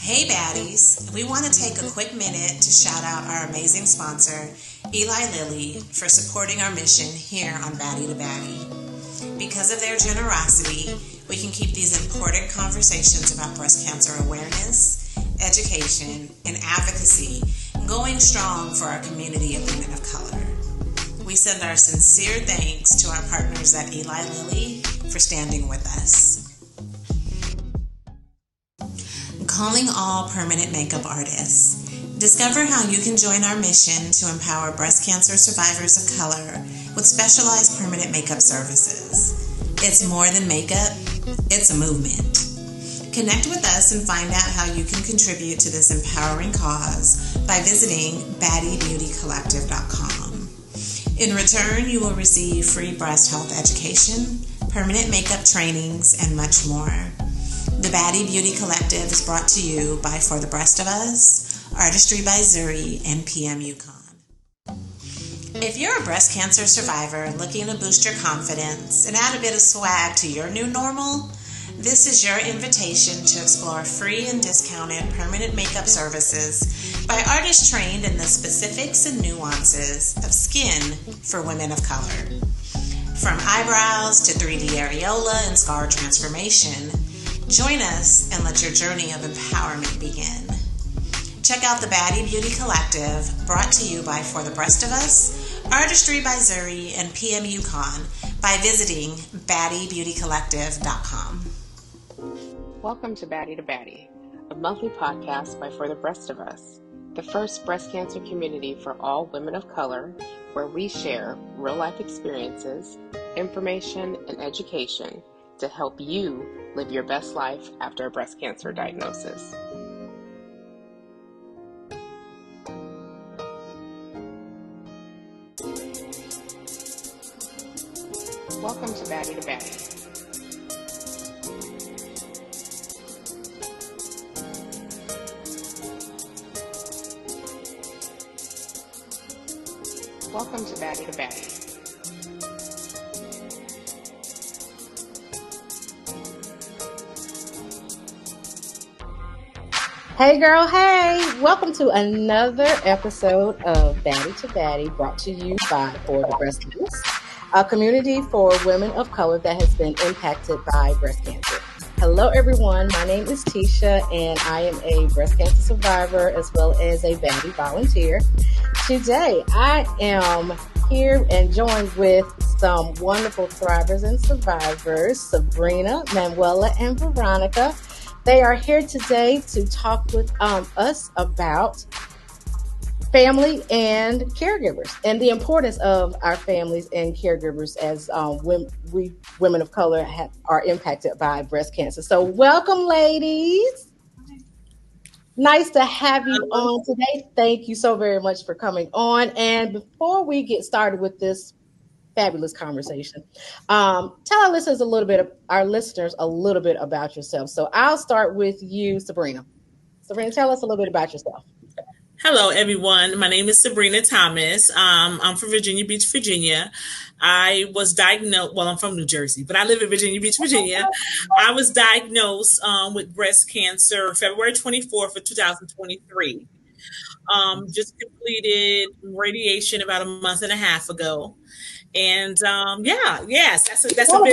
Hey Baddies, we want to take a quick minute to shout out our amazing sponsor, Eli Lilly, for supporting our mission here on Baddie to Baddie. Because of their generosity, we can keep these important conversations about breast cancer awareness, education, and advocacy going strong for our community of women of color. We send our sincere thanks to our partners at Eli Lilly for standing with us. Calling all permanent makeup artists. Discover how you can join our mission to empower breast cancer survivors of color with specialized permanent makeup services. It's more than makeup, it's a movement. Connect with us and find out how you can contribute to this empowering cause by visiting baddiebeautycollective.com. In return, you will receive free breast health education, permanent makeup trainings, and much more. The Baddie Beauty Collective is brought to you by For the Breast of Us, Artistry by Zuri, and PM Yukon. If you're a breast cancer survivor looking to boost your confidence and add a bit of swag to your new normal, this is your invitation to explore free and discounted permanent makeup services by artists trained in the specifics and nuances of skin for women of color. From eyebrows to 3D areola and scar transformation, join us and let your journey of empowerment begin. Check out the Baddie Beauty Collective, brought to you by For the Breast of Us, Artistry by Zuri, and PM Yukon by visiting baddiebeautycollective.com. Welcome to Baddie to Baddie, a monthly podcast by For the Breast of Us, the first breast cancer community for all women of color, where we share real-life experiences, information, and education to help you live your best life after a breast cancer diagnosis. Welcome to Baddie to Baddie. Welcome to Baddie to Baddie. Hey girl, hey! Welcome to another episode of Baddie to Baddie, brought to you by For the Breast of Us, a community for women of color that has been impacted by breast cancer. Hello everyone, my name is Tisha and I am a breast cancer survivor as well as a Baddie volunteer. Today I am here and joined with some wonderful thrivers and survivors, Sabrina, Manuela, and Veronica. They are here today to talk with us about family and caregivers and the importance of our families and caregivers as we women of color are impacted by breast cancer. So welcome, ladies. Nice to have you on today. Thank you so very much for coming on. And before we get started with this fabulous conversation, tell our listeners a little bit about yourself. So I'll start with you, Sabrina. Sabrina, tell us a little bit about yourself. Hello, everyone. My name is Sabrina Thomas. I'm from Virginia Beach, Virginia. I was diagnosed, I'm from New Jersey, but I live in Virginia Beach, Virginia. I was diagnosed with breast cancer February 24th of 2023. Just completed radiation about a month and a half ago. And that's a big one.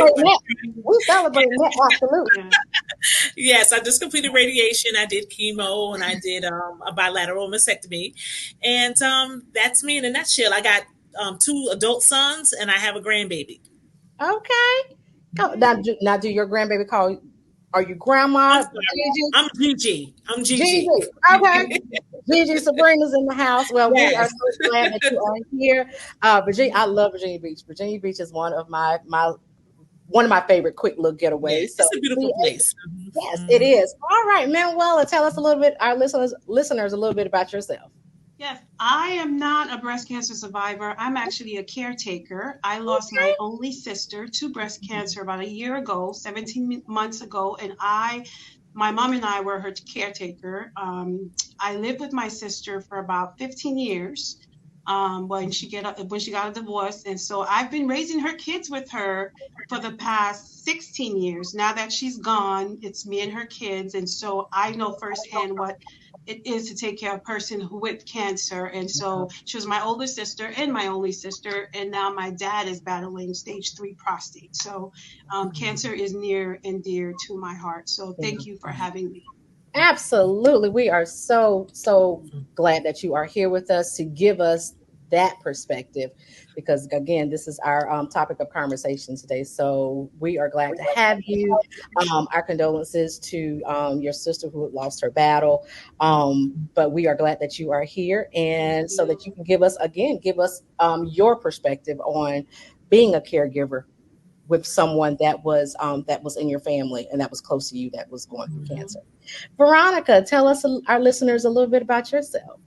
We celebrate that, absolutely. Yes, I just completed radiation. I did chemo and I did a bilateral mastectomy. And that's me in a nutshell. I got 2 adult sons and I have a grandbaby. Okay. Now do your grandbaby call you? Are you grandma? I'm Gigi. Gigi. Okay. Gigi, Sabrina's in the house. Well, yes. We are so glad that you are here. Virginia, I love Virginia Beach. Virginia Beach is one of my favorite quick little getaways. Yes, it's a beautiful place. Yes, it is. All right, Manuela, tell us a little bit, our listeners a little bit about yourself. Yes, I am not a breast cancer survivor. I'm actually a caretaker. I lost my only sister to breast cancer about a year ago, 17 months ago, and my mom and I were her caretaker. I lived with my sister for about 15 years. when she got a divorce. And so I've been raising her kids with her for the past 16 years. Now that she's gone, it's me and her kids. And so I know firsthand what it is to take care of a person with cancer. And so she was my older sister and my only sister. And now my dad is battling stage 3 prostate. So cancer is near and dear to my heart. So thank you for having me. Absolutely. We are so glad that you are here with us to give us that perspective, because again, this is our topic of conversation today. So we are glad to have you. Our condolences to your sister who lost her battle. But we are glad that you are here, and so that you can give us your perspective on being a caregiver with someone that was in your family and that was close to you that was going through cancer. Veronica, tell us, our listeners, a little bit about yourself.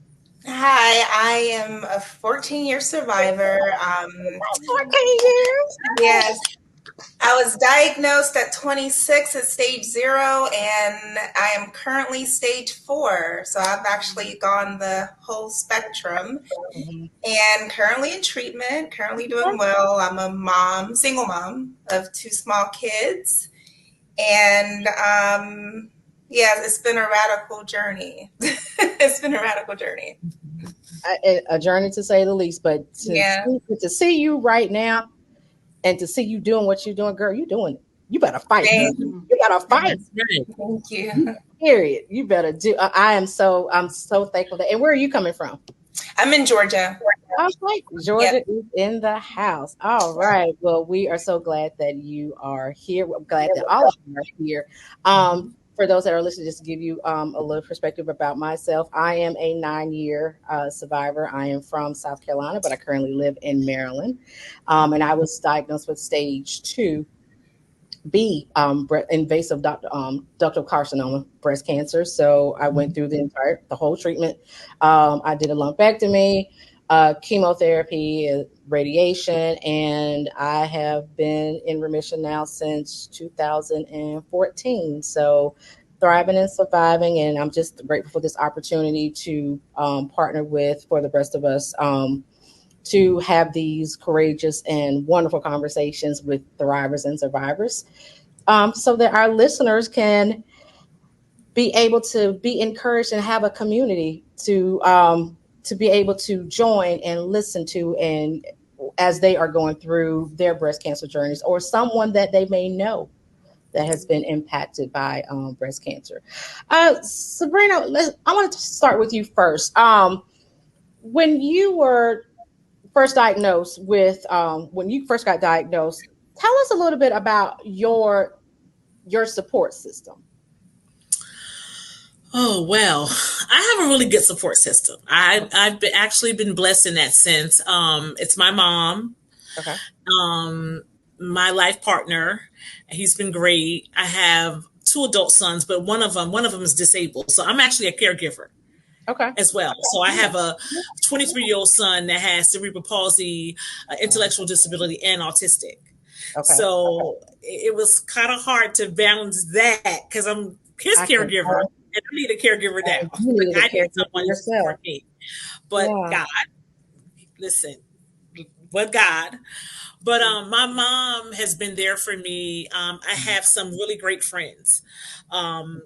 Hi, I am a 14-year survivor. 14 years? Yes, I was diagnosed at 26 at stage 0, and I am currently stage 4. So I've actually gone the whole spectrum, and currently in treatment, currently doing well. I'm a mom, single mom of 2 small kids. And yeah, it's been a radical journey. It's been a radical journey. A journey, to say the least. But to see you right now and to see you doing what you're doing, girl, you doing it. You better fight. You gotta fight. Thank you. Period. You better do. I'm so thankful that. And where are you coming from? I'm in Georgia. Okay, Georgia is in the house. All right. Well, we are so glad that you are here. We're glad that all of you are here. For those that are listening, just to give you a little perspective about myself, I am a 9-year survivor. I am from South Carolina, but I currently live in Maryland. And I was diagnosed with stage 2B invasive ductal carcinoma, breast cancer. So I went through the whole treatment. I did a lumpectomy, chemotherapy, radiation, and I have been in remission now since 2014. So thriving and surviving, and I'm just grateful for this opportunity to partner with For the Rest of Us, to have these courageous and wonderful conversations with thrivers and survivors, so that our listeners can be able to be encouraged and have a community to be able to join and listen to, and as they are going through their breast cancer journeys, or someone that they may know that has been impacted by breast cancer. Sabrina, I want to start with you first. When you were first diagnosed with, when you first got diagnosed, tell us a little bit about your support system. Oh, well, I have a really good support system. I've actually been blessed in that sense. It's my mom, Okay. My life partner. He's been great. I have 2 adult sons, but one of them is disabled. So I'm actually a caregiver. Okay. As well. So I have a 23-year-old son that has cerebral palsy, intellectual disability, and autistic. Okay. So it was kind of hard to balance that because I'm his caregiver and I need a caregiver now. I need someone to support me. But God, listen, but God. But my mom has been there for me. I have some really great friends,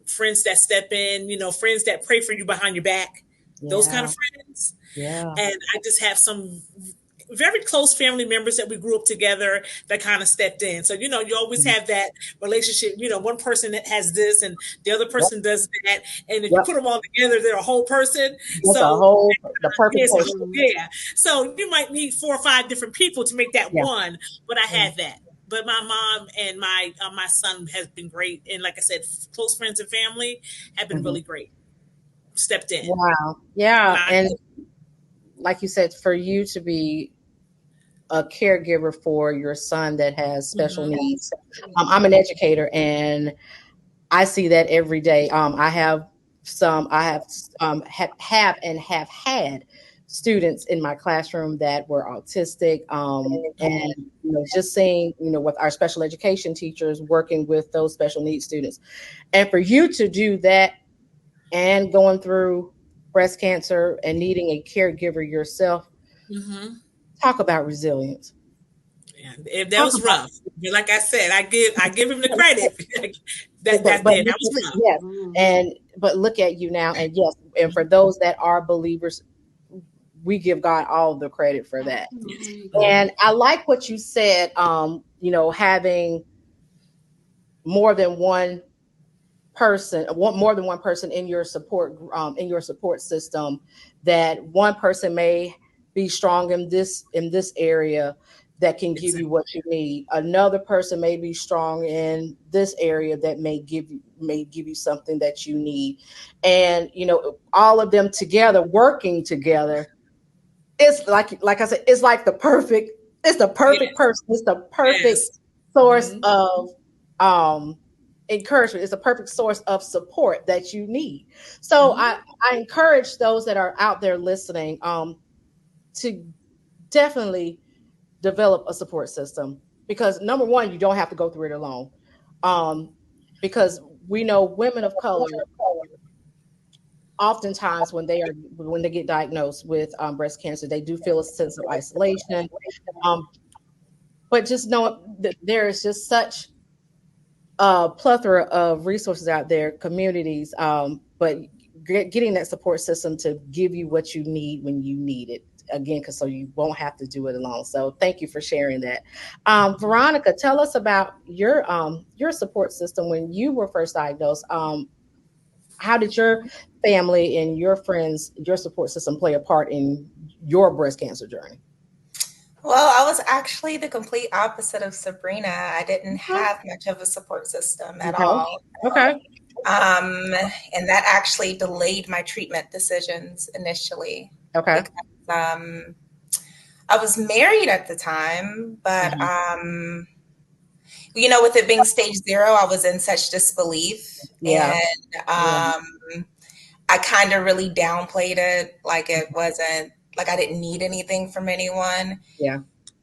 friends that step in, friends that pray for you behind your back, those kind of friends. Yeah. And I just have some very close family members that we grew up together that kind of stepped in. So, you always have that relationship, one person that has this and the other person does that. And if you put them all together, they're a whole person. That's the perfect person. Yeah. So you might need 4 or 5 different people to make that one, but I had that. But my mom and my son has been great. And like I said, close friends and family have been really great. Stepped in. Wow. Yeah. And like you said, for you to be a caregiver for your son that has special needs. I'm an educator and I see that every day. I have had students in my classroom that were autistic, and just seeing, with our special education teachers working with those special needs students. And for you to do that and going through breast cancer and needing a caregiver yourself, Mm-hmm. Talk about resilience. Yeah. If that was rough, but like I said, I give him the credit. But that was rough. yes, Mm-hmm. but look at you now, and yes, and for those that are believers, we give God all the credit for that. Absolutely. And I like what you said. Having more than one more than one person in your support system. That one person may be strong in this area that can give you Exactly. what you need. Another person may be strong in this area that may give you something that you need. And all of them together, working together, it's like I said, it's the perfect Yes. person. It's the perfect Yes. source Mm-hmm. of um encouragement. It's a perfect source of support that you need. So Mm-hmm. I encourage those that are out there listening to definitely develop a support system, because number one, you don't have to go through it alone. Um because we know women of color, oftentimes when they get diagnosed with breast cancer, they do feel a sense of isolation. Um, but just know that there is just such a plethora of resources out there, communities, but getting that support system to give you what you need when you need it, again, because so you won't have to do it alone. So thank you for sharing that. Veronica, tell us about your support system when you were first diagnosed. How did your family and your friends, your support system, play a part in your breast cancer journey? Well, I was actually the complete opposite of Sabrina. I didn't Okay. have much of a support system at Okay. all. Okay. And that actually delayed my treatment decisions initially Okay. because I was married at the time, but Mhm. with it being stage 0, I was in such disbelief, Yeah. and Yeah. I kind of really downplayed it, like it wasn't like I didn't need anything from anyone, Yeah.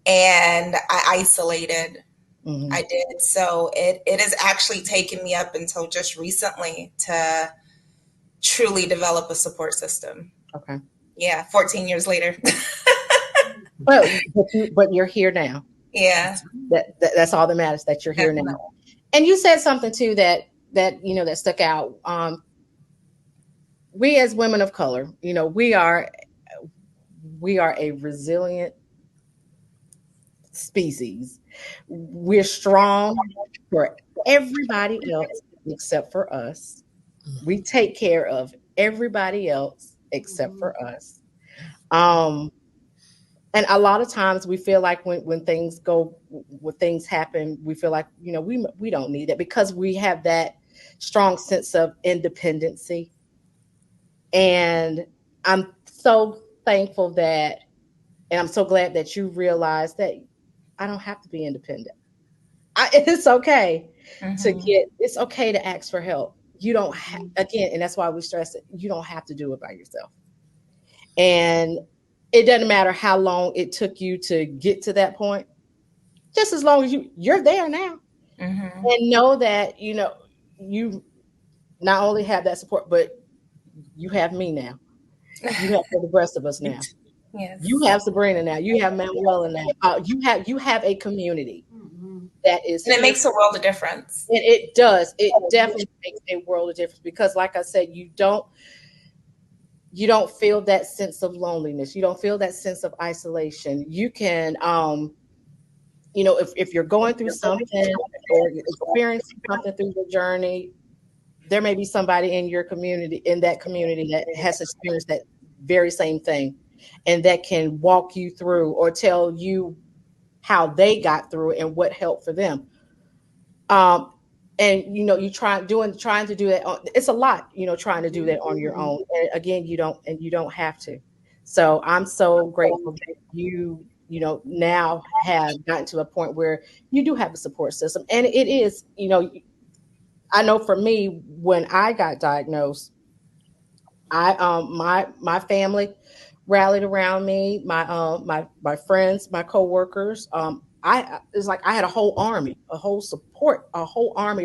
and I isolated. Hmm. I did. So it has actually taken me up until just recently to truly develop a support system. Okay. Yeah, 14 years later. But you're here now. Yeah, That's all that matters. That you're here now. definitely. And you said something too that stuck out. We as women of color, we are a resilient species. We're strong for everybody else except for us. We take care of everybody else except Mm-hmm. for us. Um, and a lot of times we feel like when things happen, we feel like we don't need it because we have that strong sense of independency. And I'm so thankful that, and I'm so glad that you realize that I don't have to be independent. It's okay Hmm. it's okay to ask for help. You don't Mm-hmm. again, and that's why we stress it. You don't have to do it by yourself. And it doesn't matter how long it took you to get to that point. Just as long as you're there now, Hmm. and know that you not only have that support, but you have me now. You have the rest of us now. You Yes. have Sabrina now. You have Manuela now. You have a community Mm-hmm. that is And it here. makes a world of difference. And it does. It definitely makes a world of difference because, like I said, you don't feel that sense of loneliness. You don't feel that sense of isolation. You can, if you're going through something or experiencing something through your journey, there may be somebody in that community that has experienced that very same thing, and that can walk you through or tell you how they got through it and what helped for them. Um, and you trying to do that. It's a lot, trying to do that on your Mm-hmm. own. And again, you don't have to. So I'm so grateful that now have gotten to a point where you do have a support system, and it is, I know for me when I got diagnosed, my family rallied around me, my friends, my coworkers. I It's like I had a whole army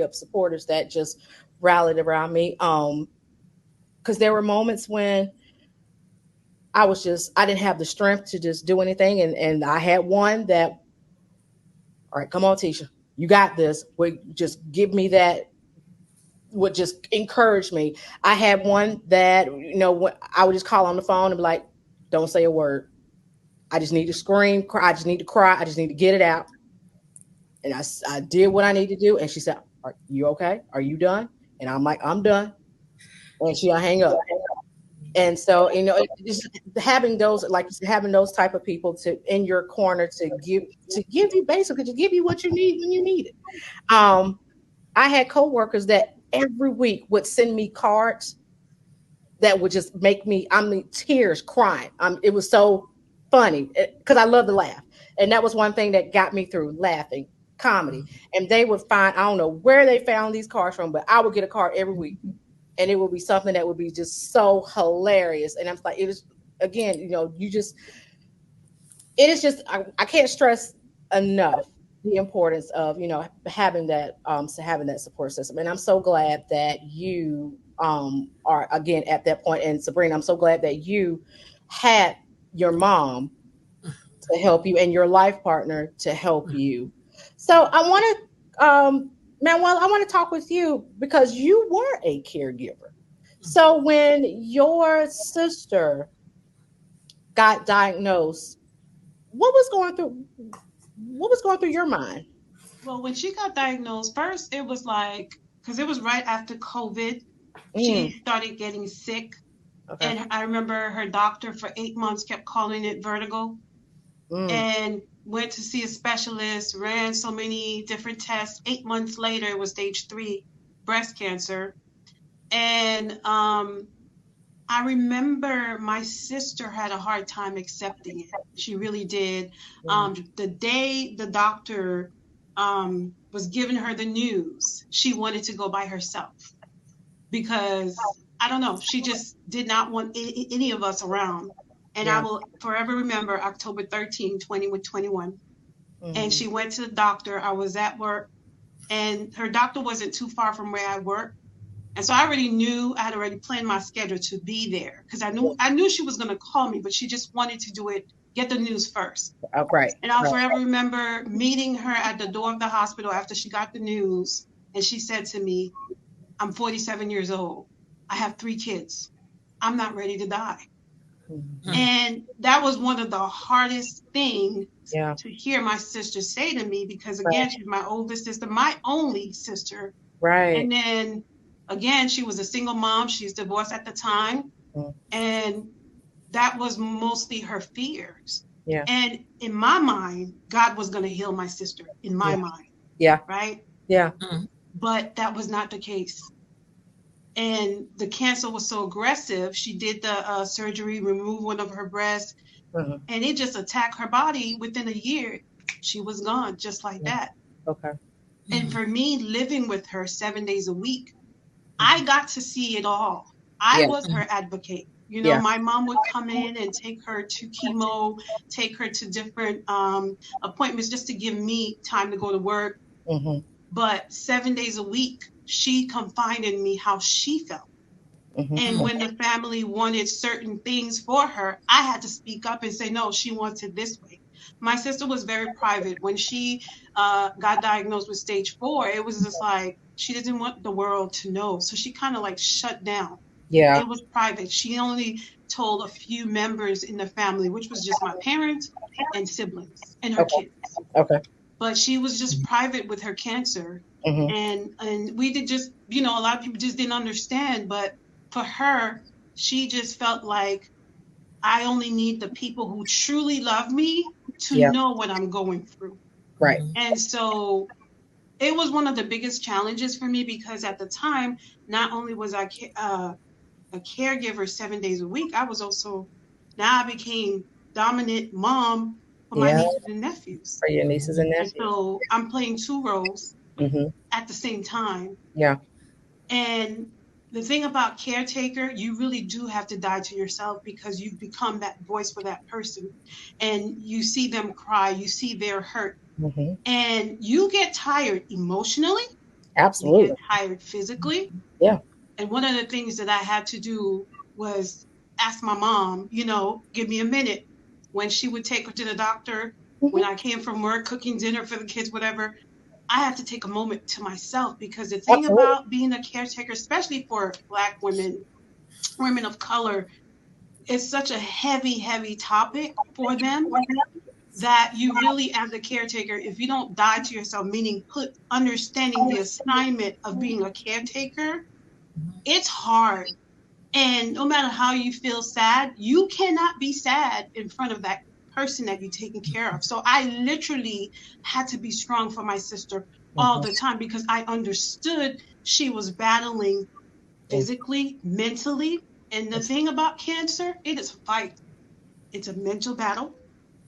of supporters that just rallied around me. Because there were moments when I didn't have the strength to just do anything. And I had one that, all right, come on, Tisha, you got this. Would just give me that, would just encourage me. I had one that, I would just call on the phone and be like, don't say a word. I just need to scream, cry. I just need to cry. I just need to get it out. And I did what I need to do. And she said, are you okay? Are you done? And I'm like, I'm done. And she'll hang up. And so, just having those, like having those type of people in your corner to give you basically to give you what you need when you need it. I had coworkers that every week would send me cards that would just make me, tears, crying. It was so funny because I love to laugh. And that was one thing that got me through, laughing, comedy. And they would find, I don't know where they found these cards from, but I would get a card every week. And it would be something that would be just so hilarious. And I'm like, it was, again, I can't stress enough the importance of, having that support system. And I'm so glad that you are again at that point. And Sabrina, I'm so glad that you had your mom to help you and your life partner to help you. So I want to, Manuela, I want to talk with you because you were a caregiver. So when your sister got diagnosed, what was going through your mind? Well, when she got diagnosed, first it was like, because it was right after COVID, she started getting sick. Okay. And I remember her doctor for 8 months kept calling it vertigo. And went to see a specialist, ran so many different tests. 8 months later, it was stage 3 breast cancer. And I remember my sister had a hard time accepting it. She really did. The day the doctor was giving her the news, she wanted to go by herself because, I don't know, she just did not want any of us around. And I will forever remember October 13, 2021. And she went to the doctor. I was at work, and her doctor wasn't too far from where I work. And so I had already planned my schedule to be there because I knew she was going to call me, but she just wanted to get the news first. Oh, right. And I'll forever remember meeting her at the door of the hospital after she got the news. And she said to me, I'm 47 years old. I have 3 kids. I'm not ready to die. And that was one of the hardest things to hear my sister say to me because, again, she's my oldest sister, my only sister. Right. And then, again, she was a single mom. She's divorced at the time. And that was mostly her fears. Yeah. And in my mind, God was going to heal my sister, in my mind. Yeah. Right? Yeah. But that was not the case. And the cancer was so aggressive. She did the surgery, remove one of her breasts, and it just attacked her body. Within a year, she was gone, just like that. Okay. And for me, living with her 7 days a week, I got to see it all. I was her advocate. My mom would come in and take her to chemo, take her to different appointments just to give me time to go to work. But 7 days a week, she confided in me how she felt. And when the family wanted certain things for her, I had to speak up and say, no, she wants it this way. My sister was very private. When she got diagnosed with stage 4, it was just like, she didn't want the world to know. So she kind of like shut down. Yeah. It was private. She only told a few members in the family, which was just my parents and siblings and her kids. Okay. But she was just private with her cancer. And we did just, a lot of people just didn't understand. But for her, she just felt like I only need the people who truly love me to know what I'm going through. Right. And so it was one of the biggest challenges for me because at the time, not only was I a caregiver 7 days a week, I became dominant mom for my nieces and nephews. For your nieces and nephews. And so I'm playing 2 roles at the same time. Yeah. And the thing about caretaker, you really do have to die to yourself because you've become that voice for that person. And you see them cry, you see their hurt. And you get tired emotionally. Absolutely. You get tired physically. Yeah. And one of the things that I had to do was ask my mom, give me a minute. When she would take her to the doctor, when I came from work, cooking dinner for the kids, whatever, I had to take a moment to myself, because the thing about being a caretaker, especially for Black women, women of color, is such a heavy, heavy topic for them, that you really, as a caretaker, if you don't die to yourself, meaning understanding the assignment of being a caretaker, it's hard. And no matter how you feel sad, you cannot be sad in front of that person that you're taking care of. So I literally had to be strong for my sister all the time, because I understood she was battling physically, mentally. And the thing about cancer, it is a fight. It's a mental battle,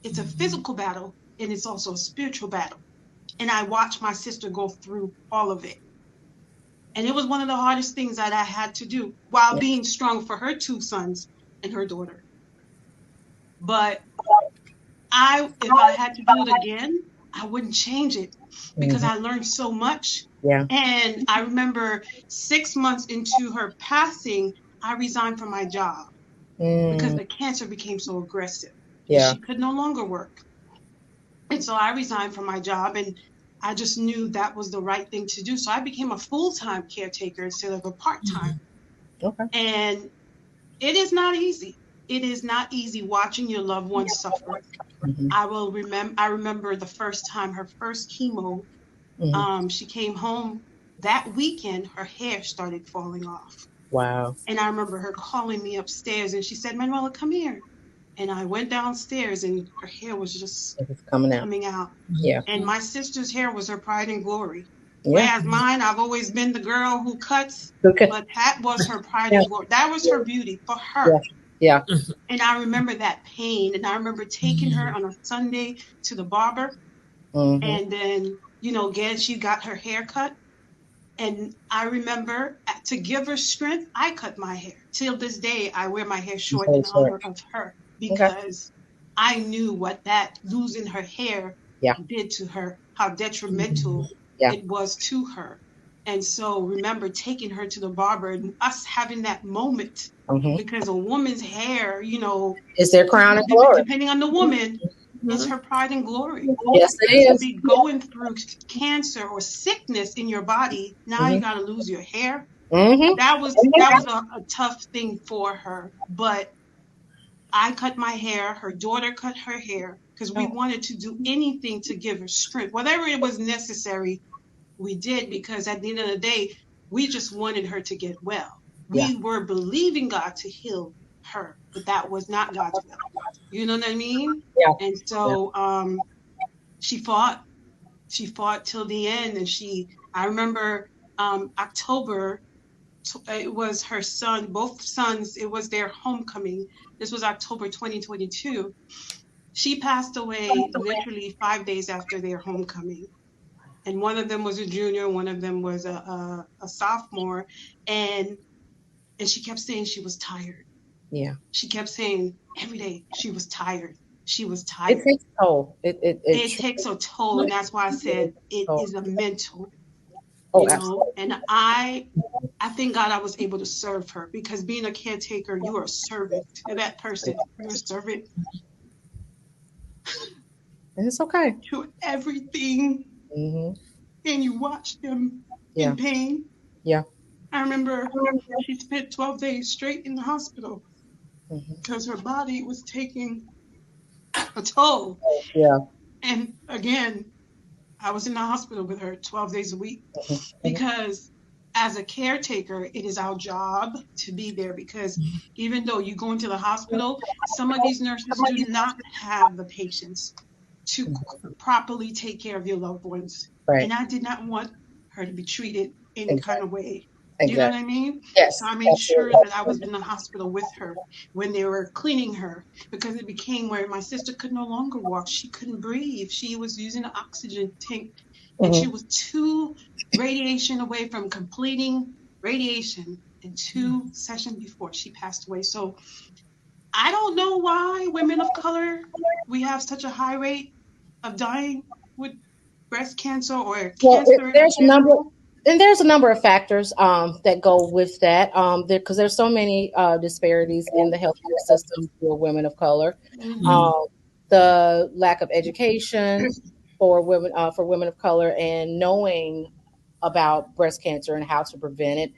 it's a physical battle, and it's also a spiritual battle. And I watched my sister go through all of it. And it was one of the hardest things that I had to do, while being strong for her 2 sons and her daughter. But if I had to do it again, I wouldn't change it, because I learned so much. Yeah. And I remember 6 months into her passing, I resigned from my job because the cancer became so aggressive. Yeah. She could no longer work. And so I resigned from my job, and I just knew that was the right thing to do. So I became a full-time caretaker instead of a part-time. Okay. And it is not easy. It is not easy watching your loved ones suffer. I remember the first time, her first chemo, she came home that weekend, her hair started falling off. Wow. And I remember her calling me upstairs, and she said, Manuela, come here. And I went downstairs, and her hair was just coming out. Yeah. And my sister's hair was her pride and glory. Yeah. Whereas mine, I've always been the girl who cuts, but that was her pride and glory. That was her beauty for her. Yeah. And I remember that pain. And I remember taking her on a Sunday to the barber. And then, again, she got her hair cut. And I remember, to give her strength, I cut my hair. Till this day, I wear my hair short in honor of her, because I knew what that losing her hair did to her, how detrimental it was to her. And so remember taking her to the barber and us having that moment, because a woman's hair, is their crown and glory. Depending on the woman, it's her pride and glory. Yes, it is. To be going through cancer or sickness in your body, now you got to lose your hair. That was a tough thing for her. But I cut my hair. Her daughter cut her hair, because we wanted to do anything to give her strength. Whatever it was necessary, we did, because at the end of the day, we just wanted her to get well. We were believing God to heal her, but that was not God's will. You know what I mean? Yeah. And so she fought till the end. And I remember October, it was her son, both sons, it was their homecoming. This was October 2022. She passed away literally 5 days after their homecoming. And one of them was a junior, one of them was a sophomore. And she kept saying she was tired. Yeah. She kept saying every day she was tired. She was tired. It takes a toll. It takes a toll. And that's why I said it is a mental. Absolutely. And I thank God I was able to serve her, because being a caretaker, you are a servant to that person. You're a servant. And it's okay. To everything. And you watch them in pain. Yeah. I remember she spent 12 days straight in the hospital because her body was taking a toll. Yeah. And again, I was in the hospital with her 12 days a week because as a caretaker, it is our job to be there, because even though you go into the hospital, some of these nurses do not have the patience to properly take care of your loved ones. Right. And I did not want her to be treated any kind of way. Exactly. You know what I mean? Yes. So I made sure that I was in the hospital with her when they were cleaning her, because it became where my sister could no longer walk. She couldn't breathe. She was using an oxygen tank, and she was 2 radiation away from completing radiation in 2 sessions before she passed away. So I don't know why women of color, we have such a high rate of dying with breast cancer or cancer. There's And there's a number of factors that go with that because there's so many disparities in the healthcare system for women of color. Mm-hmm. Um, the lack of education for women of color and knowing about breast cancer and how to prevent it,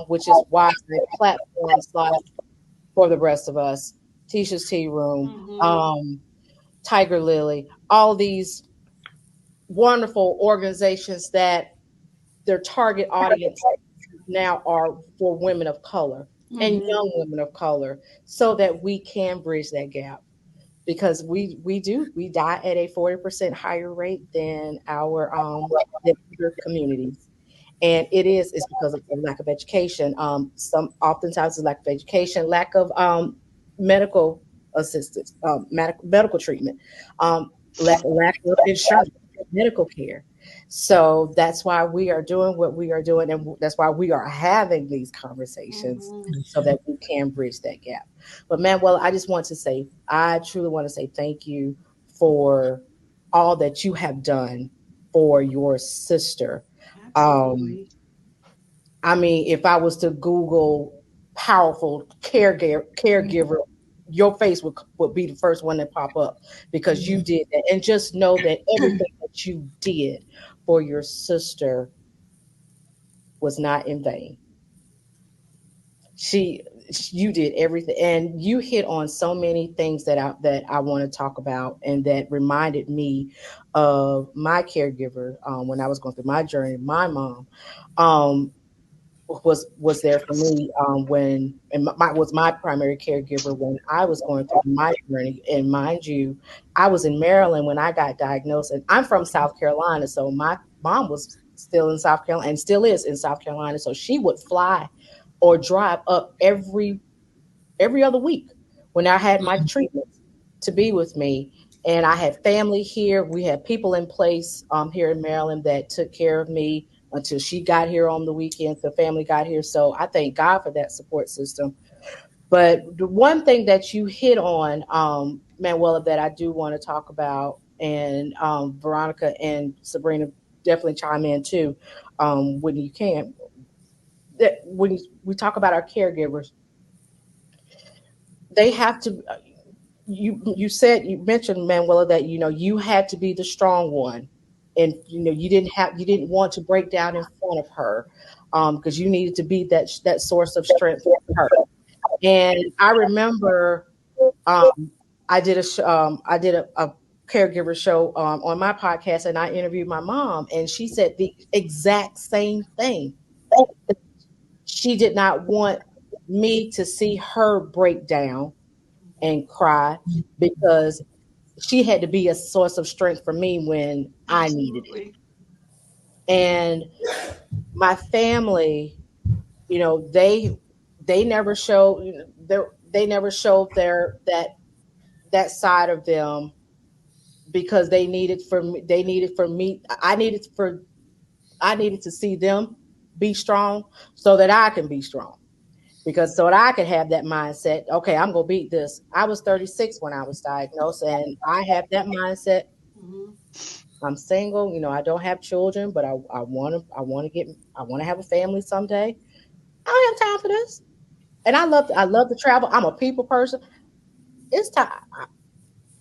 which is why platforms like For the Rest of Us, Tisha's Tea Room, Mm-hmm. Tiger Lily, all these wonderful organizations that their target audience now are for women of color and Mm-hmm. young women of color so that we can bridge that gap because we die at a 40% higher rate than other communities, and it's because of the lack of education. Some oftentimes it's lack of education, lack of medical assistance, medical treatment, lack of insurance, medical care. So that's why we are doing what we are doing, and that's why we are having these conversations Mm-hmm. so that we can bridge that gap. But Manuela, I truly want to say thank you for all that you have done for your sister. Um, Absolutely. I mean, if I was to Google powerful caregiver, your face would be the first one that pop up because you did that. And just know that everything that you did for your sister was not in vain. She you did everything, and you hit on so many things that I want to talk about and that reminded me of my caregiver when I was going through my journey. My mom um, was there for me when and was my primary caregiver when I was going through my journey. And mind you, I was in Maryland when I got diagnosed, and I'm from South Carolina, so my mom was still in South Carolina and still is in South Carolina. So she would fly or drive up every other week when I had my treatments to be with me. And I had family here. We had people in place here in Maryland that took care of me until she got here on the weekends. The family got here. So I thank God for that support system. But the one thing that you hit on, Manuela, that I do want to talk about, and Veronica and Sabrina definitely chime in too when you can. That when we talk about our caregivers, they have to you mentioned, Manuela, that you had to be the strong one, and you didn't want to break down in front of her because you needed to be that source of strength for her. And I remember um, I did a caregiver show on my podcast, and I interviewed my mom, and she said the exact same thing. She did not want me to see her break down and cry because she had to be a source of strength for me when I needed it. Absolutely. And my family, you know, they never showed they never showed that side of them because they needed for me I needed to see them be strong so that I can be strong. Because so that I could have that mindset, okay, I'm gonna beat this. I was 36 when I was diagnosed, and I have that mindset. Mm-hmm. I'm single, I don't have children, but I want to have a family someday. I don't have time for this, and I love to travel. I'm a people person. It's time.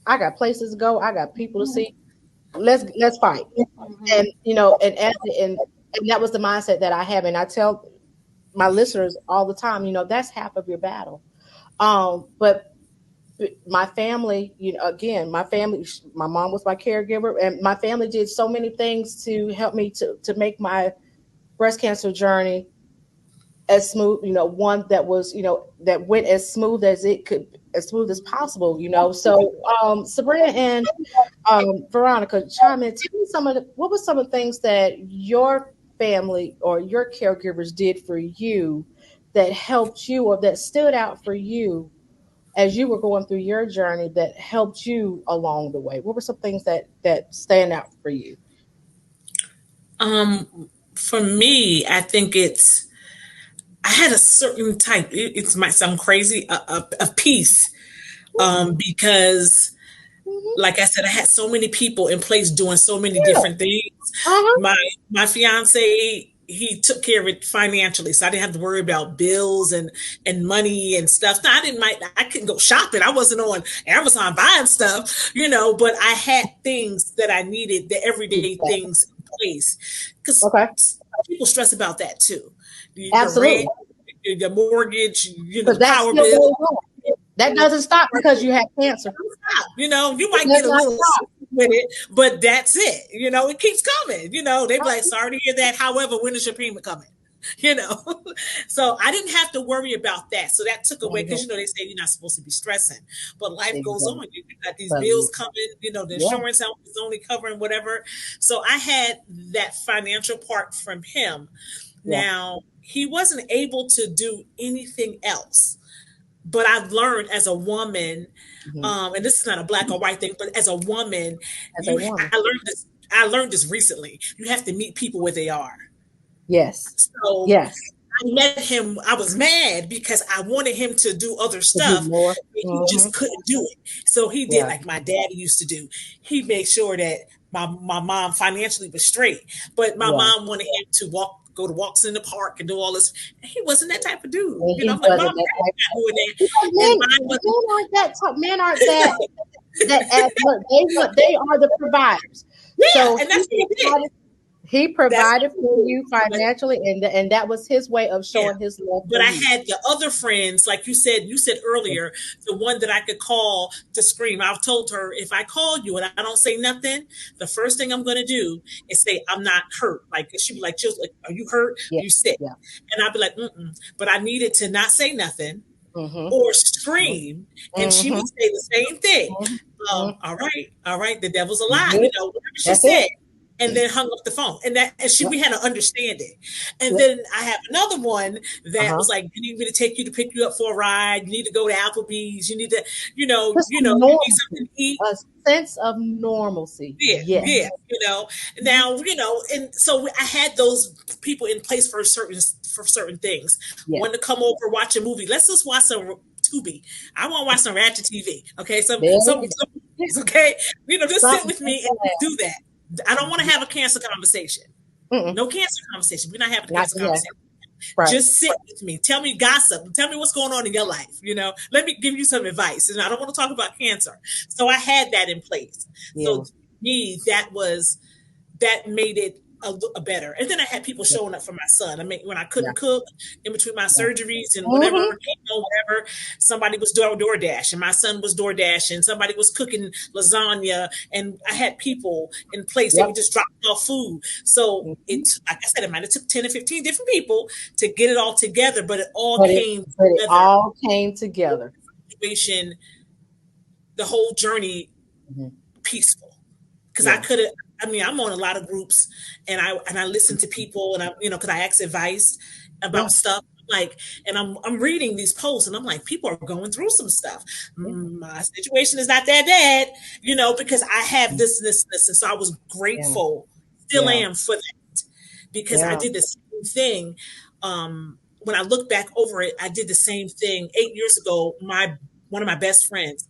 I got places to go. I got people to see. Let's fight. Mm-hmm. And and that was the mindset that I have, and I tell my listeners all the time. That's half of your battle. But my family, again, my mom was my caregiver, and my family did so many things to help me to make my breast cancer journey as smooth, one that was, that went as smooth as it could, as smooth as possible. So, Sabrina and Veronica, chime in. Tell me what were some of the things that your family or your caregivers did for you that helped you or that stood out for you as you were going through your journey that helped you along the way? What were some things that stand out for you? For me, I think I had a certain type. It might sound crazy, a peace, because, Mm-hmm. like I said, I had so many people in place doing so many Yeah. different things. Uh-huh. My fiance, he took care of it financially, so I didn't have to worry about bills and money and stuff. No, I couldn't go shopping. I wasn't on Amazon buying stuff, but I had things that I needed, the everyday things in place, because people stress about that too. Absolutely. The mortgage, the power bill. That doesn't stop because you have cancer. You might get a little with it, but that's it. It keeps coming. They be like, sorry to hear that. However, when is your payment coming? So I didn't have to worry about that. So that took away, because they say you're not supposed to be stressing, but life goes on. You got these bills coming. The insurance is only covering whatever. So I had that financial part from him. Now, he wasn't able to do anything else. But I've learned as a woman, and this is not a black or white thing, but as a woman, I learned this recently. You have to meet people where they are. Yes. So I met him. I was mad because I wanted him to do other stuff. He just couldn't do it. So he did like my daddy used to do. He made sure that my mom financially was straight, but my mom wanted him to go to walks in the park and do all this. He wasn't that type of dude. I'm like, Mom, men aren't that. They are the providers. Yeah, so and that's what he did. He provided for you financially, and that was his way of showing his love. But I had the other friends, like you said earlier, the one that I could call to scream. I've told her, if I call you and I don't say nothing, the first thing I'm going to do is say, I'm not hurt. Like, she'd be like, are you hurt? Are you sick? Yeah. And I'd be like, but I needed to not say nothing or scream. And she would say the same thing. All right. The devil's a lie. Whatever she said. And then hung up the phone, and we had an understanding. And then I have another one that was like, "You need me to pick you up for a ride. You need to go to Applebee's. You need to, you need something to eat." A sense of normalcy. Yeah. Now, and so I had those people in place for certain things. One to come over, watch a movie. Let's just watch some Tubi. I want to watch some Ratchet TV. Okay, some okay. Just sit with me and do that. I don't want to have a cancer conversation. No cancer conversation. We're not having a cancer conversation. Right. Just sit with me. Tell me gossip. Tell me what's going on in your life. Let me give you some advice. And I don't want to talk about cancer. So I had that in place. Yeah. So to me, that made it a better. And then I had people showing up for my son. I mean, when I couldn't cook in between my surgeries and whatever, somebody was DoorDash, and my son was DoorDash, and somebody was cooking lasagna, and I had people in place. They would just drop off food. So it's, like I said, it might have took 10 or 15 different people to get it all together, but it all came together. It all came together. The whole journey peaceful. Because I could have, I'm on a lot of groups, and I listen to people, and because I ask advice about stuff. And I'm reading these posts, and I'm like, people are going through some stuff. My situation is not that bad, because I have this, and so I was grateful, still am for that, because I did the same thing. When I look back over it, I did the same thing 8 years ago. One of my best friends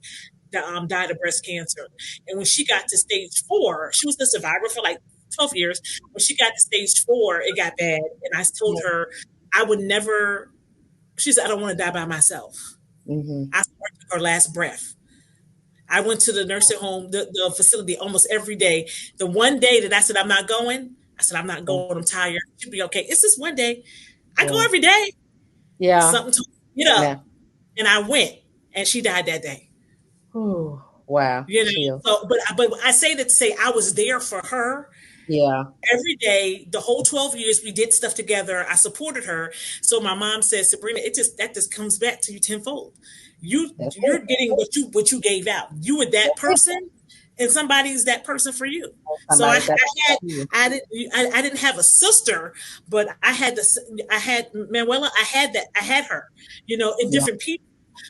died of breast cancer. And when she got to stage 4, she was the survivor for like 12 years. When she got to stage 4, it got bad. And I told her I would never, she said, I don't want to die by myself. I took her last breath. I went to the nursing home, the facility almost every day. The one day that I said, I'm not going, I'm tired. She'll be okay. It's just one day. I go every day. Yeah. Something to get up. Yeah. And I went, and she died that day. Ooh, wow. So, but I say that to say I was there for her. Yeah. Every day, the whole 12 years, we did stuff together. I supported her. So my mom said, Sabrina, that just comes back to you tenfold. You're getting what you gave out. You were that person, and somebody's that person for you. So I didn't have a sister, but I had Manuela. I had her, in different people.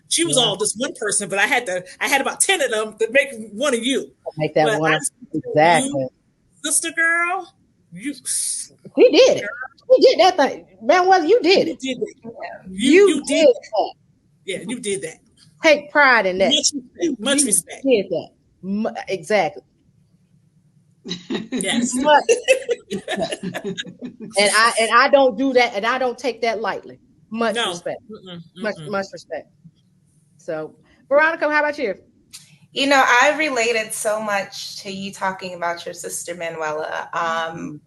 She was all just one person, but I had about 10 of them to make one of you. Make that one. Exactly. Sister girl, we did it. We did that thing. Manuela, you did it. You did that. Yeah, you did that. Take pride in that. Much respect. You did that. Exactly. Yes. Much respect. And I don't do that, and I don't take that lightly. Much No. respect. Mm-mm, mm-mm. Much respect. So, Veronica, how about you? You know, I related so much to you talking about your sister Manuela.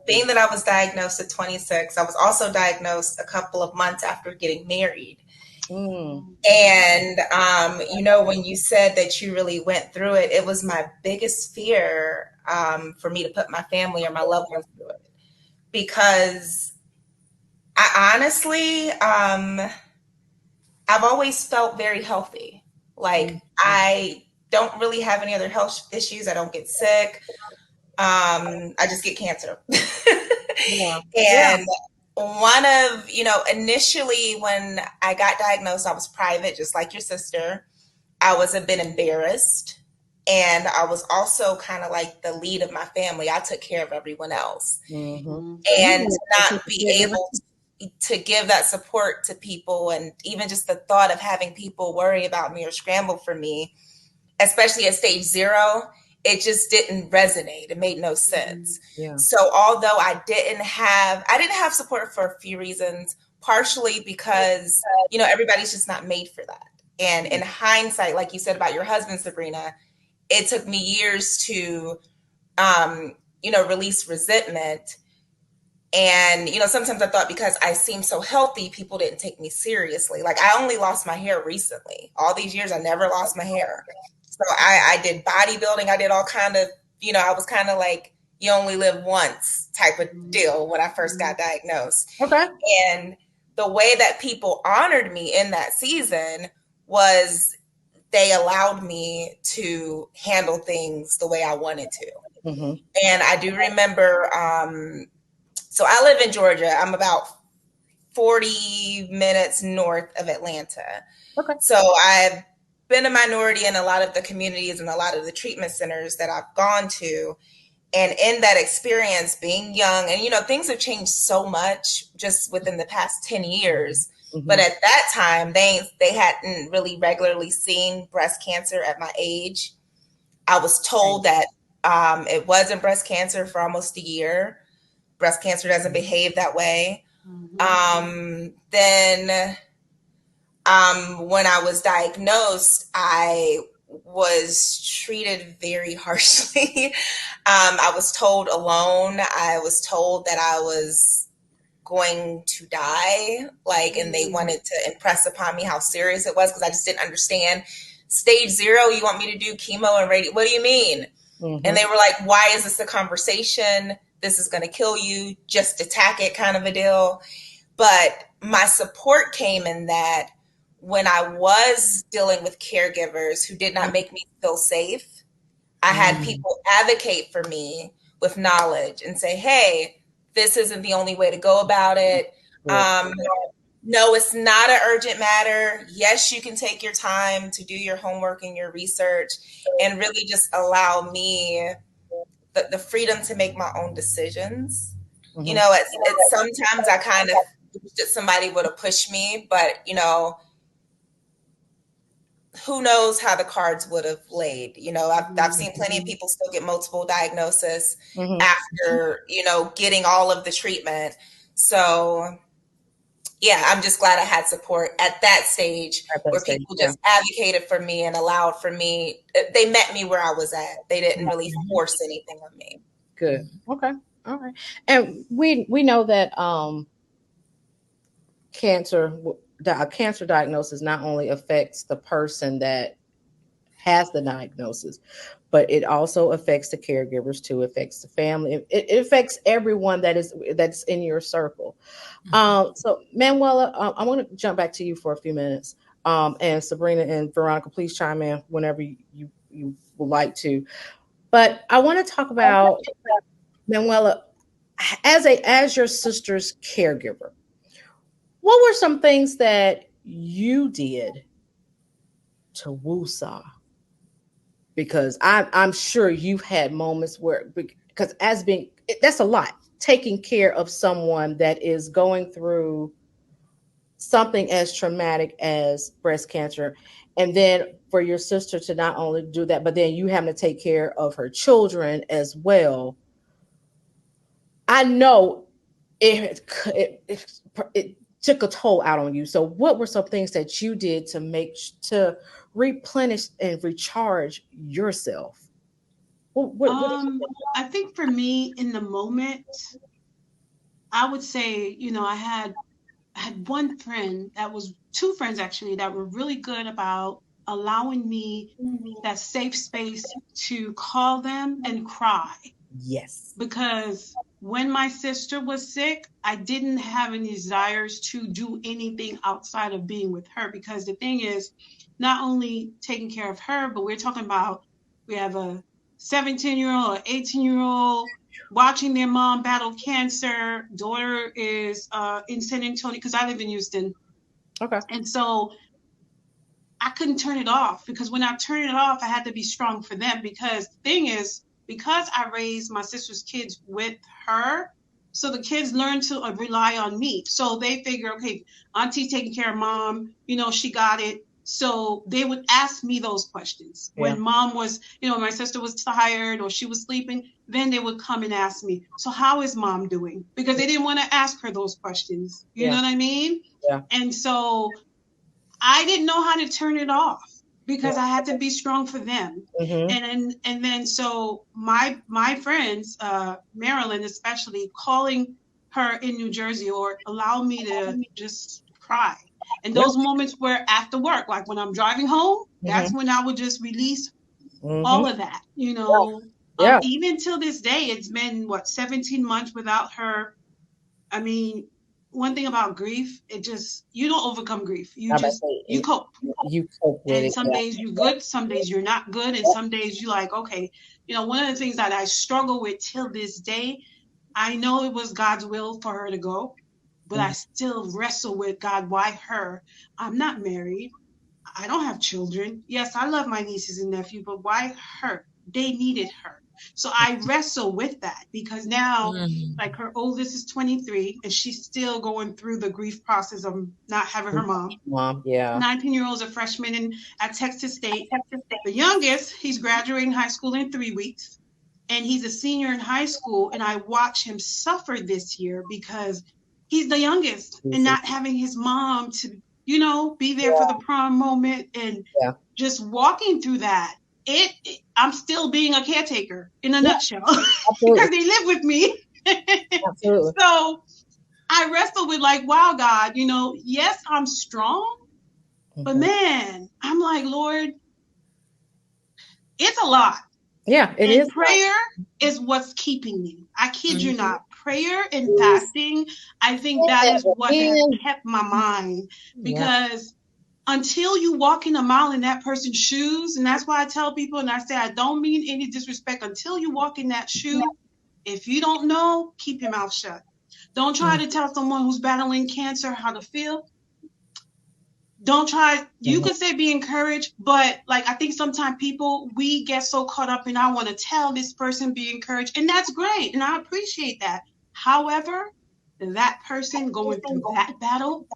Being that I was diagnosed at 26, I was also diagnosed a couple of months after getting married. And, you know, when you said that you really went through it, it was my biggest fear for me to put my family or my loved ones through it. Because I honestly, I've always felt very healthy. Like, I don't really have any other health issues. I don't get sick. I just get cancer. Yeah. And one of, you know, initially when I got diagnosed, I was private, just like your sister. I was a bit embarrassed. And I was also kind of like the lead of my family. I took care of everyone else. And to not be able to give that support to people, and even just the thought of having people worry about me or scramble for me, especially at stage 0, it just didn't resonate. It made no sense. So although I didn't have support for a few reasons, partially because, you know, everybody's just not made for that. And in hindsight, like you said about your husband, Sabrina, it took me years to, you know, release resentment. And, you know, sometimes I thought because I seemed so healthy, people didn't take me seriously. Like, I only lost my hair recently. All these years, I never lost my hair. So I did bodybuilding. I did all kind of, you know, I was kind of like, you only live once type of deal when I first got diagnosed. Okay. And the way that people honored me in that season was they allowed me to handle things the way I wanted to. And I do remember, so I live in Georgia. I'm about 40 minutes north of Atlanta. Okay. So I've been a minority in a lot of the communities and a lot of the treatment centers that I've gone to. And in that experience, being young, and, you know, things have changed so much just within the past 10 years. But at that time, they hadn't really regularly seen breast cancer at my age. I was told that it wasn't breast cancer for almost a year. Breast cancer doesn't behave that way. Then when I was diagnosed, I was treated very harshly. I was told alone. I was told that I was going to die, like, and they wanted to impress upon me how serious it was, because I just didn't understand. Stage 0, you want me to do chemo and radio? What do you mean? And they were like, why is this a conversation? This is going to kill you. Just attack it, kind of a deal. But my support came in that when I was dealing with caregivers who did not make me feel safe, I had people advocate for me with knowledge and say, hey, this isn't the only way to go about it. No, it's not an urgent matter. Yes, you can take your time to do your homework and your research, and really just allow me the freedom to make my own decisions. You know, it's sometimes I kind of wish that somebody would have pushed me, but, you know, who knows how the cards would have laid. You know, I've seen plenty of people still get multiple diagnoses after, you know, getting all of the treatment. So yeah, I'm just glad I had support at that stage where people just advocated for me and allowed for me. They met me where I was at. They didn't really force anything on me. Good. Okay. All right. And we know that a cancer diagnosis not only affects the person that has the diagnosis, but it also affects the caregivers too. It affects the family. It affects everyone that's in your circle. So Manuela, I want to jump back to you for a few minutes. And Sabrina and Veronica, please chime in whenever you would like to. But I want to talk about Manuela as your sister's caregiver. What were some things that you did to woosah? Because I'm sure you've had moments where, because that's a lot, taking care of someone that is going through something as traumatic as breast cancer, and then for your sister to not only do that, but then you having to take care of her children as well. I know it took a toll out on you. So what were some things that you did to replenish and recharge yourself? I think for me in the moment, I would say, I had one friend two friends actually that were really good about allowing me that safe space to call them and cry. Yes. Because when my sister was sick, I didn't have any desires to do anything outside of being with her, because the thing is, not only taking care of her, but we're talking about, we have a 17-year-old, an 18-year-old watching their mom battle cancer. Daughter is in San Antonio, because I live in Houston. Okay. And so I couldn't turn it off, because when I turned it off, I had to be strong for them. Because the thing is, because I raised my sister's kids with her, so the kids learn to rely on me. So they figure, okay, Auntie's taking care of mom, she got it. So they would ask me those questions. Yeah. When mom was, my sister was tired or she was sleeping, then they would come and ask me, so how is mom doing? Because they didn't want to ask her those questions. You know what I mean? Yeah. And so I didn't know how to turn it off, because I had to be strong for them. Mm-hmm. And then so my friends, Maryland especially, calling her in New Jersey or allow me to just cry. And those moments were after work, like when I'm driving home, that's when I would just release all of that, even till this day. It's been 17 months without her. I mean, one thing about grief, you don't overcome grief. You cope. You cope with it. And some days you're good, some days you're not good, and some days you're like, okay. One of the things that I struggle with till this day, I know it was God's will for her to go, but I still wrestle with, God, why her? I'm not married. I don't have children. Yes, I love my nieces and nephews, but why her? They needed her. So I wrestle with that, because now, like, her oldest is 23 and she's still going through the grief process of not having her mom. Yeah. 19-year-old's a freshman at Texas State. The youngest, he's graduating high school in 3 weeks, and he's a senior in high school. And I watch him suffer this year because he's the youngest and not having his mom to, be there for the prom moment, and just walking through that. I'm still being a caretaker in a nutshell, because they live with me. Absolutely. So I wrestle with, like, wow, God, yes, I'm strong, but man, I'm like, Lord, it's a lot. Yeah, it is. Prayer is what's keeping me. I kid you not. Prayer and fasting, I think that is what has kept my mind, because until you walk in a mile in that person's shoes, and that's why I tell people, and I say, I don't mean any disrespect, until you walk in that shoe, if you don't know, keep your mouth shut. Don't try to tell someone who's battling cancer how to feel. Don't try. You could say be encouraged, but like, I think sometimes we get so caught up in, I want to tell this person be encouraged, and that's great, and I appreciate that. However, that person going through that battle,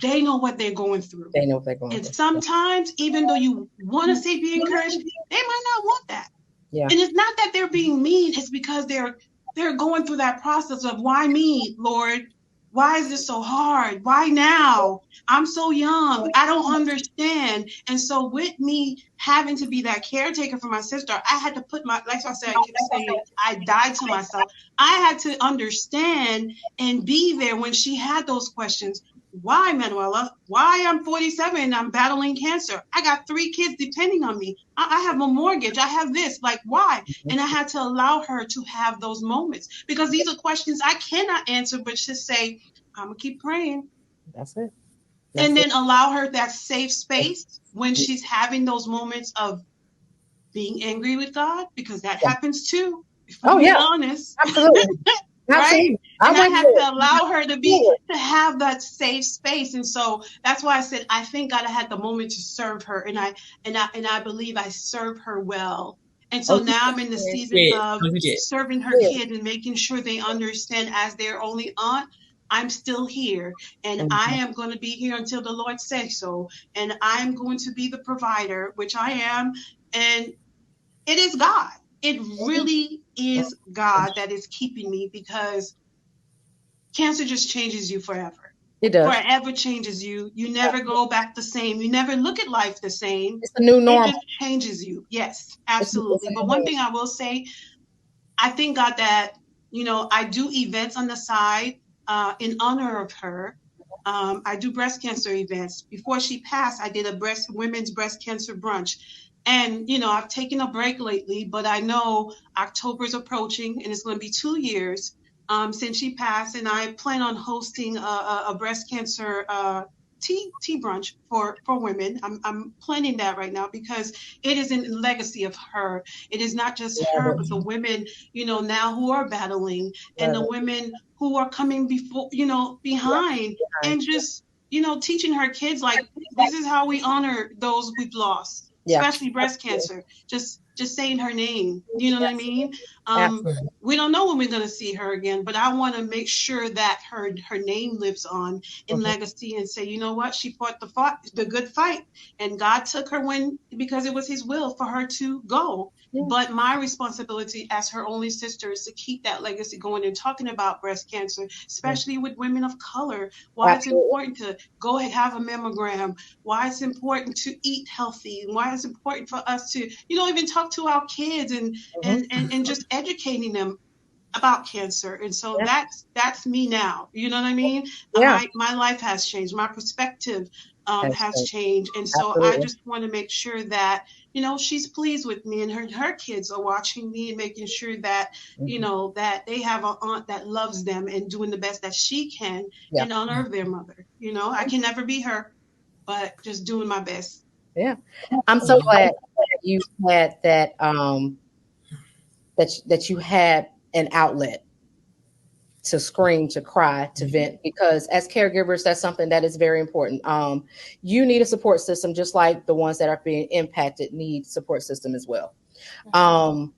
they know what they're going through. They know what they're going through. And through. Sometimes, even though you want to say be encouraged, they might not want that. Yeah. And it's not that they're being mean, it's because they're going through that process of, why me, Lord? Why is this so hard? Why now? I'm so young. I don't understand. And so with me having to be that caretaker for my sister, I had to put like I said, I keep saying, I died to myself. I had to understand and be there when she had those questions. Why, Manuela? Why I'm 47 and I'm battling cancer? I got 3 kids depending on me. I have a mortgage. I have this. Like, why? And I had to allow her to have those moments, because these are questions I cannot answer, but just say, I'm going to keep praying. That's it. And then allow her that safe space when she's having those moments of being angry with God, because that happens too. If I'm being honest. Absolutely. Right? And I have to allow her to have that safe space. And so that's why I said, I thank God I had the moment to serve her. And I believe I serve her well. And so now I'm in the season of serving her kids and making sure they understand, as their only aunt, I'm still here, and I am going to be here until the Lord says so. And I'm going to be the provider, which I am. And it is God. it really is God that is keeping me, because cancer just changes you forever. It does. Forever changes you. You never go back the same. You never look at life the same. It's a new normal. It just changes you. Yes, absolutely. But one thing I will say, I thank God that, I do events on the side in honor of her. I do breast cancer events. Before she passed, I did a women's breast cancer brunch. And, I've taken a break lately, but I know October's approaching and it's going to be 2 years since she passed. And I plan on hosting a breast cancer tea brunch for women. I'm planning that right now because it is in legacy of her. It is not just her, but the women, now who are battling, and the women who are coming behind, and just, teaching her kids, like, this is how we honor those we've lost, especially breast cancer. Just saying her name, you know what I mean? We don't know when we're going to see her again, but I want to make sure that her name lives on in legacy, and say, you know what, she fought the good fight, and God took her because it was his will for her to go. But my responsibility as her only sister is to keep that legacy going, and talking about breast cancer, especially with women of color, why it's important to go and have a mammogram, why it's important to eat healthy, and why it's important for us to, even talk to our kids and just educating them about cancer. And so that's me now. You know what I mean? My life has changed. My perspective has changed. And so I just want to make sure that, she's pleased with me, and her kids are watching me and making sure that, that they have an aunt that loves them and doing the best that she can in honor of their mother. I can never be her, but just doing my best. Yeah. I'm so glad you had that, that you had an outlet to scream, to cry, to vent, because as caregivers, that's something that is very important. You need a support system, just like the ones that are being impacted need support system as well. And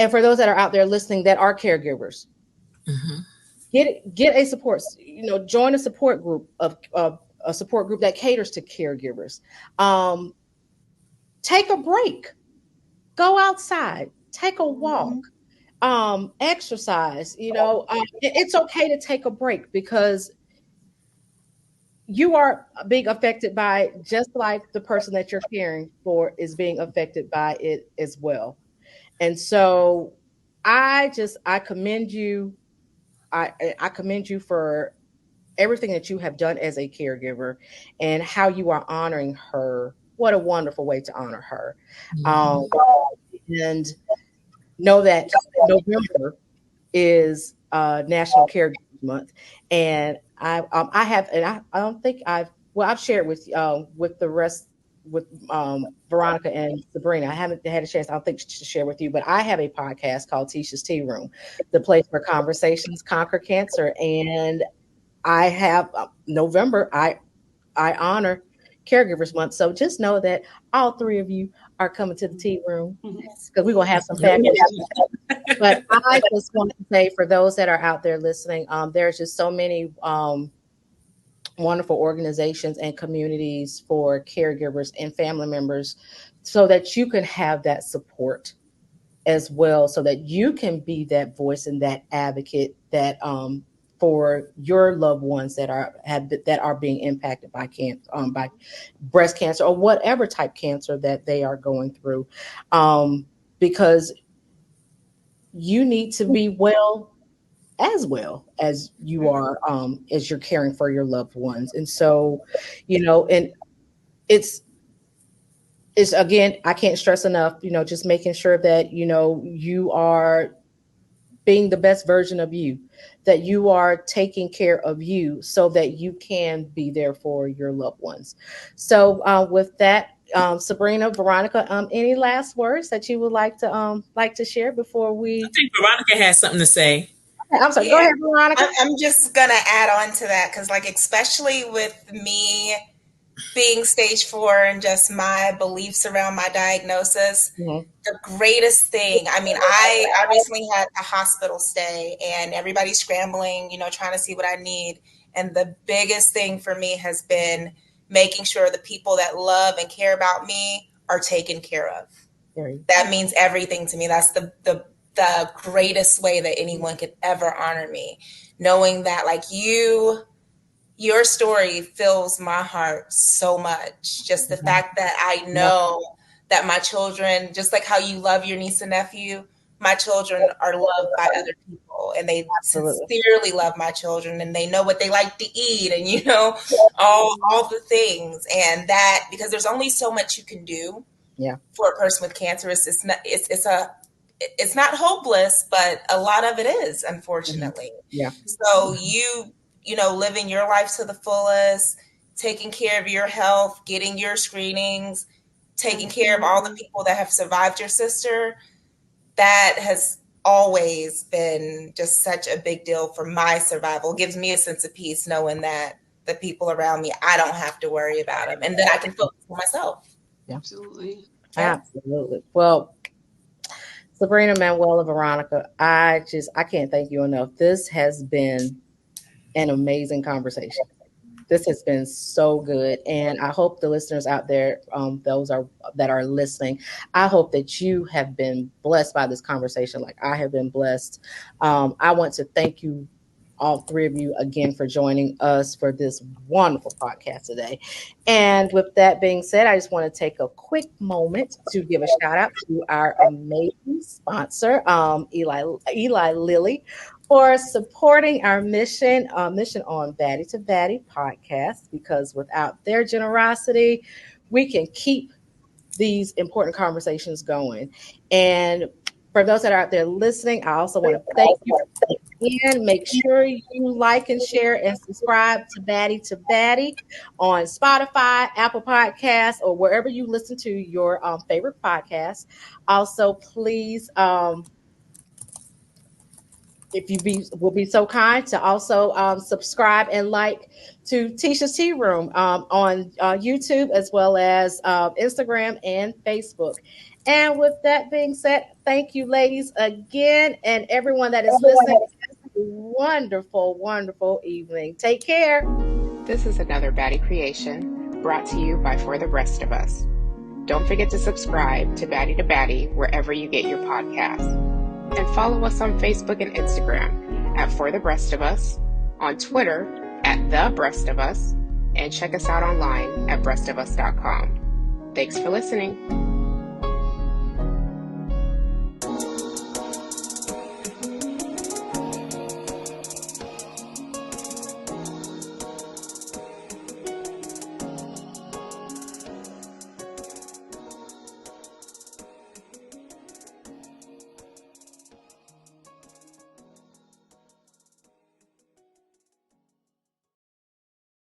for those that are out there listening that are caregivers, get a support, join a support group of a support group that caters to caregivers. Take a break, go outside, take a walk. Exercise, it's okay to take a break, because you are being affected by it, just like the person that you're caring for is being affected by it as well. And so I commend you. I commend you for everything that you have done as a caregiver, and how you are honoring her. What a wonderful way to honor her. And know that November is National Caregivers Month, and I don't think I've shared with the rest, with Veronica and Sabrina. I haven't had a chance, I don't think, to share with you, but I have a podcast called Tisha's Tea Room, the place where conversations conquer cancer, and I have November. I honor Caregivers Month, so just know that all three of you are coming to the tea room, because we're gonna have some fabulous. But I just want to say, for those that are out there listening, there's just so many wonderful organizations and communities for caregivers and family members, so that you can have that support as well, so that you can be that voice and that advocate that for your loved ones that are being impacted by by breast cancer, or whatever type cancer that they are going through, because you need to be well as you are, as you're caring for your loved ones. And so, and it's again, I can't stress enough, just making sure that, you are being the best version of you, that you are taking care of you, so that you can be there for your loved ones. So with that, Sabrina, Veronica, any last words that you would like to share before we? I think Veronica has something to say. I'm sorry. Go ahead, Veronica. I'm just gonna add on to that, because, especially with me being stage 4 and just my beliefs around my diagnosis, the greatest thing, I recently had a hospital stay, and everybody's scrambling, trying to see what I need. And the biggest thing for me has been making sure the people that love and care about me are taken care of. That means everything to me. That's the greatest way that anyone could ever honor me. Knowing that like your story fills my heart so much. Just the fact that I know that my children, just like how you love your niece and nephew, my children are loved by other people, and they sincerely love my children, and they know what they like to eat, and you know, all the things. And that, because there's only so much you can do for a person with cancer, it's not hopeless, but a lot of it is, unfortunately. So you know, living your life to the fullest, taking care of your health, getting your screenings, taking care of all the people that have survived your sister, that has always been just such a big deal for my survival. It gives me a sense of peace knowing that the people around me, I don't have to worry about them, and then I can focus on myself. Absolutely. Absolutely. Well, Sabrina, Manuela, Veronica, I can't thank you enough. This has been an amazing conversation. This has been so good, and I hope the listeners out there, that are listening, I hope that you have been blessed by this conversation like I have been blessed. I want to thank you, all three of you, again for joining us for this wonderful podcast today. And with that being said, I just want to take a quick moment to give a shout out to our amazing sponsor, Eli Lilly, for supporting our mission on Baddie to Baddie podcast, because without their generosity, we can keep these important conversations going. And for those that are out there listening, I also want to thank you. And make sure you like and share and subscribe to Baddie on Spotify, Apple Podcasts, or wherever you listen to your favorite podcasts. Also, please, if you will be so kind to also subscribe and like to Tisha's Tea Room on YouTube, as well as Instagram and Facebook. And with that being said, thank you, ladies, again, and everyone that is listening. Wonderful, wonderful evening. Take care. This is another Baddie creation brought to you by For the Rest of Us. Don't forget to subscribe to Baddie wherever you get your podcasts. And follow us on Facebook and Instagram at For the Breast of Us, on Twitter at The Breast of Us, and check us out online at breastofus.com. Thanks for listening.